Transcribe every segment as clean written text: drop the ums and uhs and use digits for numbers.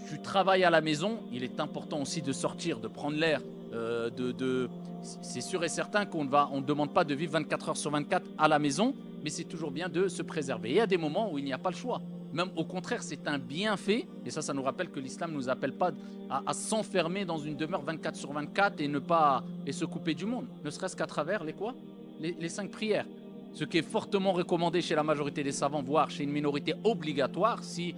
Tu travailles à la maison, il est important aussi de sortir, de prendre l'air. C'est sûr et certain qu'on ne demande pas de vivre 24 heures sur 24 à la maison, mais c'est toujours bien de se préserver. Et il y a des moments où il n'y a pas le choix. Même au contraire, c'est un bienfait. Et ça nous rappelle que l'islam ne nous appelle pas à s'enfermer dans une demeure 24 sur 24 et se couper du monde. Ne serait-ce qu'à travers les quoi les 5 prières. Ce qui est fortement recommandé chez la majorité des savants, voire chez une minorité obligatoire, si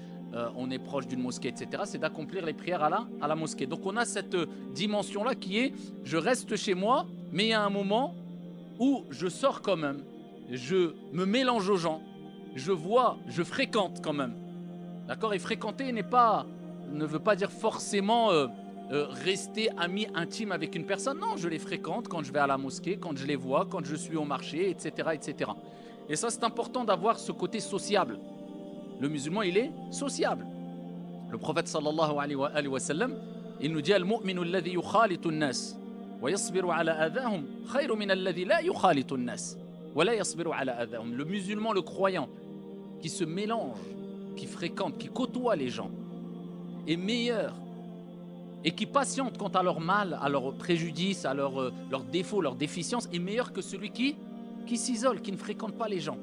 on est proche d'une mosquée, etc., c'est d'accomplir les prières à la mosquée. Donc on a cette dimension-là qui est, je reste chez moi, mais il y a un moment où je sors quand même, je me mélange aux gens, je fréquente quand même. D'accord. Et fréquenter ne veut pas dire forcément rester ami intime avec une personne. Non, je les fréquente quand je vais à la mosquée, quand je les vois, quand je suis au marché, etc. etc. Et ça, c'est important d'avoir ce côté sociable. Le musulman, il est sociable. Le prophète sallallahu alayhi wa sallam, il nous dit al-mu'minu alladhi yukhalitu an-nas wa yasbiru ala adahum khayru min alladhi la yukhalitu an-nas wa la yasbiru ala adahum. Le musulman, le croyant, qui se mélange, qui fréquente, qui côtoie les gens, est meilleur et qui patiente quant à leur mal, à leurs préjudices, à leurs défauts, leurs déficiences, est meilleur que celui qui s'isole, qui ne fréquente pas les gens.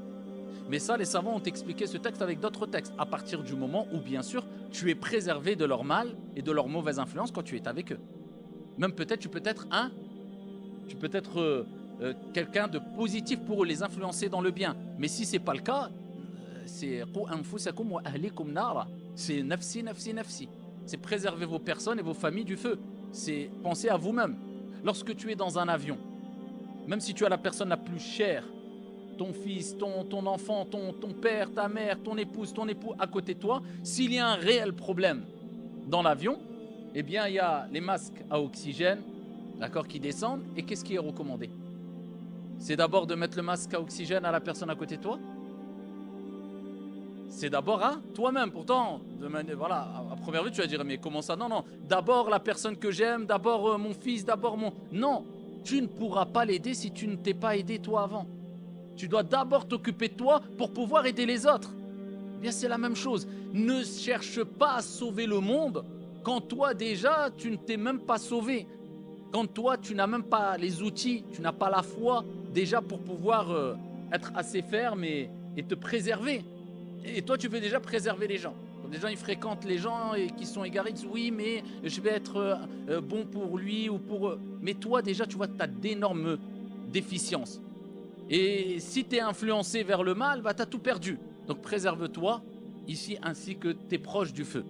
Mais ça, les savants ont expliqué ce texte avec d'autres textes, à partir du moment où, bien sûr, tu es préservé de leur mal et de leur mauvaise influence quand tu es avec eux. Même peut-être, tu peux être quelqu'un de positif pour eux, les influencer dans le bien. Mais si ce n'est pas le cas, c'est nafsi, nafsi, nafsi. C'est préserver vos personnes et vos familles du feu. C'est penser à vous-même. Lorsque tu es dans un avion, même si tu as la personne la plus chère, ton fils, ton enfant, ton père, ta mère, ton épouse, ton époux à côté de toi, s'il y a un réel problème dans l'avion, eh bien il y a les masques à oxygène, d'accord, qui descendent. Et qu'est-ce qui est recommandé? C'est d'abord de mettre le masque à oxygène à la personne à côté de toi. C'est d'abord à toi-même. Pourtant, voilà, à première vue, tu vas dire, mais comment ça? Non, non. D'abord la personne que j'aime, d'abord mon fils, d'abord mon... Non, tu ne pourras pas l'aider si tu ne t'es pas aidé toi avant. Tu dois d'abord t'occuper de toi pour pouvoir aider les autres. Eh bien, c'est la même chose. Ne cherche pas à sauver le monde quand toi déjà, tu ne t'es même pas sauvé. Quand toi, tu n'as même pas les outils, tu n'as pas la foi déjà pour pouvoir être assez ferme et te préserver. Et toi, tu veux déjà préserver les gens. Quand des gens, ils fréquentent les gens et qui sont égarés, ils disent oui, mais je vais être bon pour lui ou pour eux. Mais toi, déjà, tu vois, tu as d'énormes déficiences. Et si tu es influencé vers le mal, bah, tu as tout perdu. Donc préserve-toi ici ainsi que tes proches du feu.